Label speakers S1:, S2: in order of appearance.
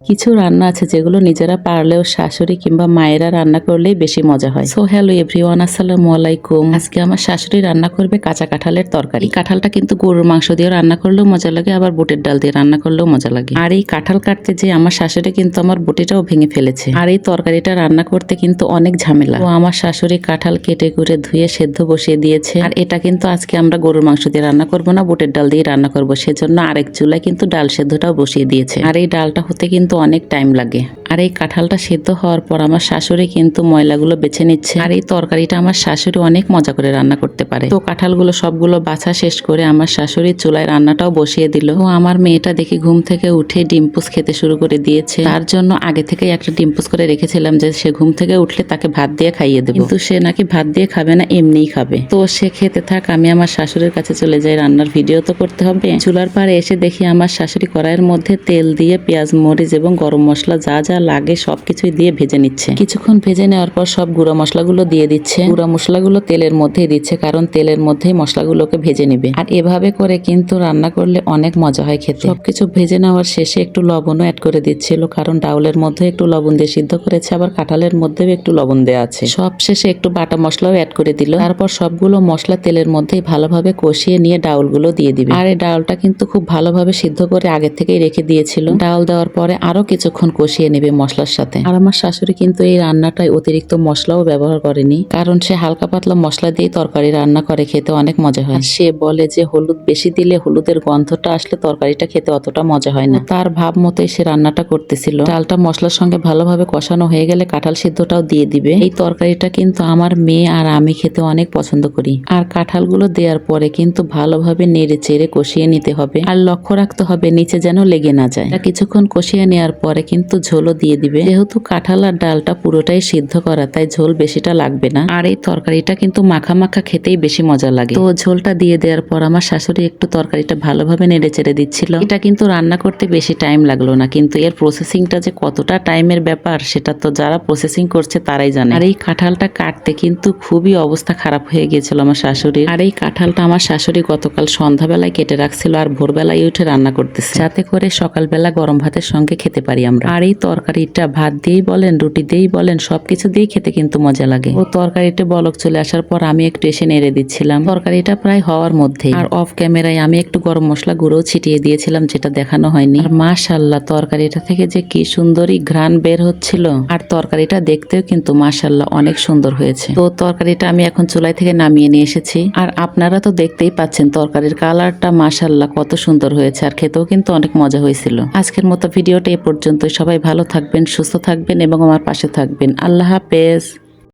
S1: কিছু রান্না আছে যেগুলো নিজেরা পারলেও শাশুড়ি কিংবা মায়েরা রান্না করলেই বেশি মজা হয়। সো হ্যালো এভরিওয়ান, আসসালামু আলাইকুম। আজকে আমার শাশুড়ি রান্না করবে কাঁচা কাঁঠালের তরকারি। কাঁঠালটা কিন্তু গরুর মাংস দিয়ে রান্না করলেও মজা লাগে, আবার বুটের ডাল দিয়ে রান্না করলেও মজা লাগে। আর এই কাঁঠাল কাটতে যে আমার শাশুড়ি কিন্তু আমার বুটিটাও ভেঙে ফেলেছে। আর এই তরকারিটা রান্না করতে কিন্তু অনেক ঝামেলা। তো আমার শাশুড়ি কাঁঠাল কেটে কুটে ধুয়ে সেদ্ধ বসিয়ে দিয়েছে। আর এটা কিন্তু আজকে আমরা গরুর মাংস দিয়ে রান্না করবো না, বুটের ডাল দিয়ে রান্না করবো, সেজন্য আরেক চুলায় কিন্তু ডাল সেদ্ধটাও বসিয়ে দিয়েছে। আর এই ডালটা হতে কিন্তু অনেক টাইম লাগে। আর এই কাঁঠালটা সেদ্ধ হওয়ার পর আমার শাশুড়ি কিন্তু ময়লাগুলো বেছে নিচ্ছে। আর এই তরকারিটা আমার শাশুড়ি অনেক মজা করে রান্না করতে পারে। তো কাঁঠালগুলো সবগুলো বাছা শেষ করে আমার শাশুড়ি চুলায় রান্নাটাও বসিয়ে দিল। ও আমার মেয়েটা দেখি ঘুম থেকে উঠে ডিমপুস খেতে শুরু করে দিয়েছে। তার জন্য আগে থেকে একটা ডিমপুস করে রেখেছিলাম যে সে ঘুম থেকে উঠলে তাকে ভাত দিয়ে খাইয়ে দেবো, কিন্তু সে নাকি ভাত দিয়ে খাবে না, এমনিই খাবে। তো সে খেতে থাক, আমি আমার শাশুড়ির কাছে চলে যাই। রান্নার ভিডিও তো করতে হবে। চুলার পাড়ে এসে দেখি আমার শাশুড়ি কড়াইয়ের মধ্যে তেল দিয়ে পেঁয়াজ মরিচ এবং গরম মশলা যা যা লাগে সবকিছুই দিয়ে ভেজে নিচ্ছে। কিছুক্ষণ ভেজে নেওয়ার পর সব গুঁড়া মশলাগুলো দিয়ে দিচ্ছে। গুঁড়া মশলাগুলো তেলের মধ্যেই দিচ্ছে, কারণ তেলের মধ্যেই মশলাগুলোকে ভেজে নিবে। আর এভাবে করে কিন্তু রান্না করলে অনেক মজা হয় খেতে। সবকিছু ভেজে নেওয়ার শেষে একটু লবণও অ্যাড করে দিচ্ছিল, কারণ ডাউলের মধ্যে একটু লবণ দিয়ে সিদ্ধ করেছে, আবার কাঁঠালের মধ্যেও একটু লবণ দেওয়া আছে। সব শেষে একটু বাটা মশলাও অ্যাড করে দিল। তারপর সবগুলো মশলা তেলের মধ্যেই ভালোভাবে কষিয়ে নিয়ে ডাউলগুলো দিয়ে দিবে। আর এই ডাউলটা কিন্তু খুব ভালোভাবে সিদ্ধ করে আগে থেকেই রেখে দিয়েছিল। ডাউল দেওয়ার পরে আরো কিছুক্ষণ কষিয়ে নেবে মশলার সাথে। আর আমার শাশুড়ি কিন্তু এই রান্নাটায় অতিরিক্ত মশলাও ব্যবহার করেনি, কারণ সে হালকা পাতলা মশলা দিয়ে তরকারি রান্না করে, খেতে অনেক মজা হয়। সে বলে যে হলুদ বেশি দিলে হলুদের গন্ধটা আসলে তরকারিটা খেতে অতটা মজা হয় না। তার ভাব মতোই সে রান্নাটা করতেছিল। ডালটা মশলার সঙ্গে ভালোভাবে কষানো হয়ে গেলে কাঁঠাল সিদ্ধটাও দিয়ে দিবে। এই তরকারিটা কিন্তু আমার মেয়ে আর আমি খেতে অনেক পছন্দ করি। আর কাঁঠালগুলো দেওয়ার পরে কিন্তু ভালোভাবে নেড়ে চেড়ে কষিয়ে নিতে হবে। আর লক্ষ্য রাখতে হবে নিচে যেন লেগে না যায়। কিছুক্ষণ কষিয়ে নেওয়ার পরে কিন্তু ঝোলও দিয়ে দিবে। যেহেতু কাঁঠাল আর ডালটা পুরোটাই সিদ্ধ করা, তাই ঝোল বেশিটা লাগবে না। আর এই তরকারিটা কিন্তু মাখা মাখা খেতেই বেশি মজা লাগে। তো ঝোলটা দিয়ে দেওয়ার পর আমার শাশুড়ি একটু তরকারিটা ভালোভাবে নেড়ে চেড়ে দিচ্ছিল। এটা কিন্তু রান্না করতে বেশি টাইম লাগলো না, কিন্তু এর প্রসেসিংটা যে কতটা টাইমের ব্যাপার সেটা তো যারা প্রসেসিং করছে তারাই জানে। আর এই কাঁঠালটা কাটতে কিন্তু খুবই অবস্থা খারাপ হয়ে গিয়েছিল আমার শাশুড়ির। আর এই কাঁঠালটা আমার শাশুড়ি গতকাল সন্ধ্যাবেলায় কেটে রাখছিল, আর ভোরবেলায় উঠে রান্না করতেছে, যাতে করে সকালবেলা গরম ভাতের সঙ্গে খেতে পারি আমরা। আর এই তরকারিটা ভাত দিয়েই বলেন রুটি দিয়েই বলেন সবকিছু দিয়ে খেতে কিন্তু মজা লাগে। ও তরকারিটা বলক চলে আসার পর আমি একটু এসে নেড়ে দিচ্ছিলাম। তরকারিটা প্রায় হওয়ার মধ্যে আর অফ ক্যামেরায় আমি একটু গরম মশলা গুঁড়ো ছিটিয়ে দিয়েছিলাম, যেটা দেখানো হয়নি। আর মাশাআল্লাহ তরকারিটা থেকে যে কি সুন্দরই ঘ্রাণ বের হচ্ছিল। আর তরকারিটা দেখতেও কিন্তু মাশাআল্লাহ অনেক সুন্দর হয়েছে। তো তরকারিটা আমি এখন চুলাই থেকে নামিয়ে নিয়ে এসেছি। আর আপনারা তো দেখতেই পাচ্ছেন তরকারির কালারটা মাশাআল্লাহ কত সুন্দর হয়েছে, আর খেতেও কিন্তু অনেক মজা হয়েছিল। আজকের মতো ভিডিওটা এ পর্যন্ত। সবাই ভালো থাকবেন, সুস্থ থাকবেন এবং আমার পাশে থাকবেন। আল্লাহ হাফেজ।